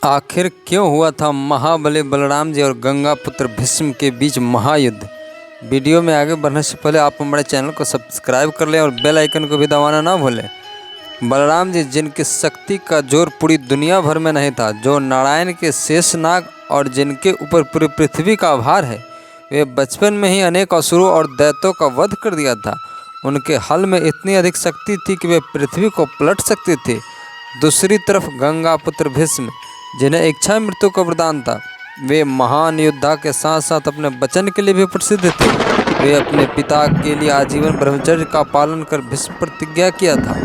आखिर क्यों हुआ था महाबली बलराम जी और गंगा पुत्र भीष्म के बीच महायुद्ध। वीडियो में आगे बढ़ने से पहले आप हमारे चैनल को सब्सक्राइब कर लें और बेल आइकन को भी दबाना ना भूलें। बलराम जी जिनकी शक्ति का जोर पूरी दुनिया भर में नहीं था, जो नारायण के शेषनाग और जिनके ऊपर पूरी पृथ्वी का आभार है, वे बचपन में ही अनेक असुरों और दैत्यों का वध कर दिया था। उनके हल में इतनी अधिक शक्ति थी कि वे पृथ्वी को पलट सकते थे। दूसरी तरफ गंगा पुत्र भीष्म, जिन्हें इच्छा मृत्यु का वरदान था, वे महान योद्धा के साथ साथ अपने वचन के लिए भी प्रसिद्ध थे। वे अपने पिता के लिए आजीवन ब्रह्मचर्य का पालन कर भीष्म प्रतिज्ञा किया था,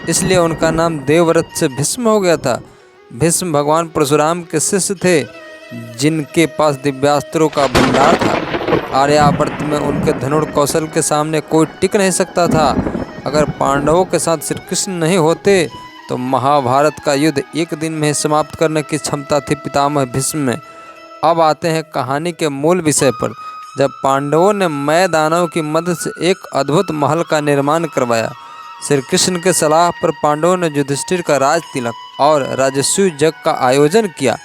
इसलिए उनका नाम देवव्रत से भीष्म हो गया था। भीष्म भगवान परशुराम के शिष्य थे, जिनके पास दिव्यास्त्रों का भंडार था। आर्यावर्त में उनके धनुष कौशल के सामने कोई टिक नहीं सकता था। अगर पांडवों के साथ श्री कृष्ण नहीं होते तो महाभारत का युद्ध एक दिन में ही समाप्त करने की क्षमता थी पितामह भीष्म में। अब आते हैं कहानी के मूल विषय पर। जब पांडवों ने मय दानव की मदद से एक अद्भुत महल का निर्माण करवाया, श्री कृष्ण के सलाह पर पांडवों ने युधिष्ठिर का राज तिलक और राजस्व यज्ञ का आयोजन किया।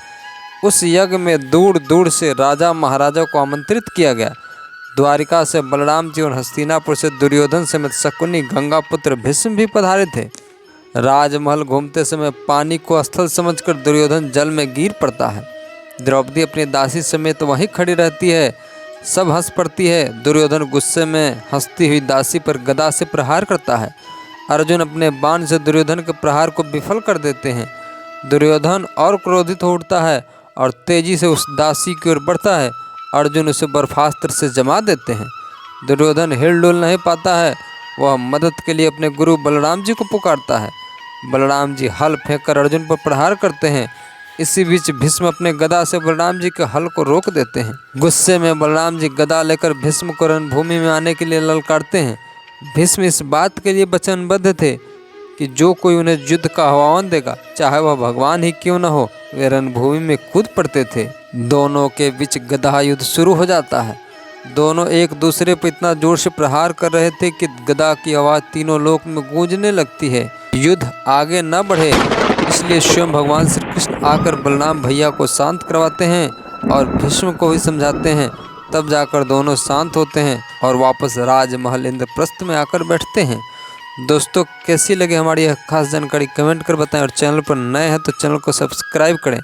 उस यज्ञ में दूर दूर से राजा महाराजा को आमंत्रित किया गया। द्वारिका से बलराम जी और हस्तिनापुर से दुर्योधन समेत शकुनी गंगा पुत्र भीष्म भी पधारे थे। राजमहल घूमते समय पानी को स्थल समझकर दुर्योधन जल में गिर पड़ता है। द्रौपदी अपनी दासी समेत वहीं खड़ी रहती है। सब हंस पड़ती है। दुर्योधन गुस्से में हंसती हुई दासी पर गदा से प्रहार करता है। अर्जुन अपने बाण से दुर्योधन के प्रहार को विफल कर देते हैं। दुर्योधन और क्रोधित हो उठता है और तेजी से उस दासी की ओर बढ़ता है। अर्जुन उसे बर्फास्त्र से जमा देते हैं। दुर्योधन हिलडुल नहीं पाता है। वह मदद के लिए अपने गुरु बलराम जी को पुकारता है। बलराम जी हल फेंककर अर्जुन पर प्रहार करते हैं। इसी बीच भीष्म अपने गदा से बलराम जी के हल को रोक देते हैं। गुस्से में बलराम जी गदा लेकर भीष्म को रणभूमि में आने के लिए ललकारते हैं। भीष्म इस बात के लिए वचनबद्ध थे कि जो कोई उन्हें युद्ध का आह्वान देगा, चाहे वह भगवान ही क्यों न हो, वे रणभूमि में कूद पड़ते थे। दोनों के बीच गदा युद्ध शुरू हो जाता है। दोनों एक दूसरे पर इतना जोर से प्रहार कर रहे थे कि गदा की आवाज़ तीनों लोक में गूंजने लगती है। युद्ध आगे न बढ़े, इसलिए स्वयं भगवान श्री कृष्ण आकर बलराम भैया को शांत करवाते हैं और भीष्म को भी समझाते हैं। तब जाकर दोनों शांत होते हैं और वापस राजमहल इंद्रप्रस्थ में आकर बैठते हैं। दोस्तों, कैसी लगे हमारी यह खास जानकारी कमेंट कर बताएं और चैनल पर नए हैं तो चैनल को सब्सक्राइब करें,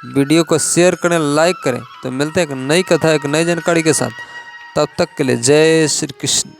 वीडियो को शेयर करें, लाइक करें। तो मिलते हैं एक नई कथा, एक नई जानकारी के साथ। तब तक के लिए जय श्री कृष्ण।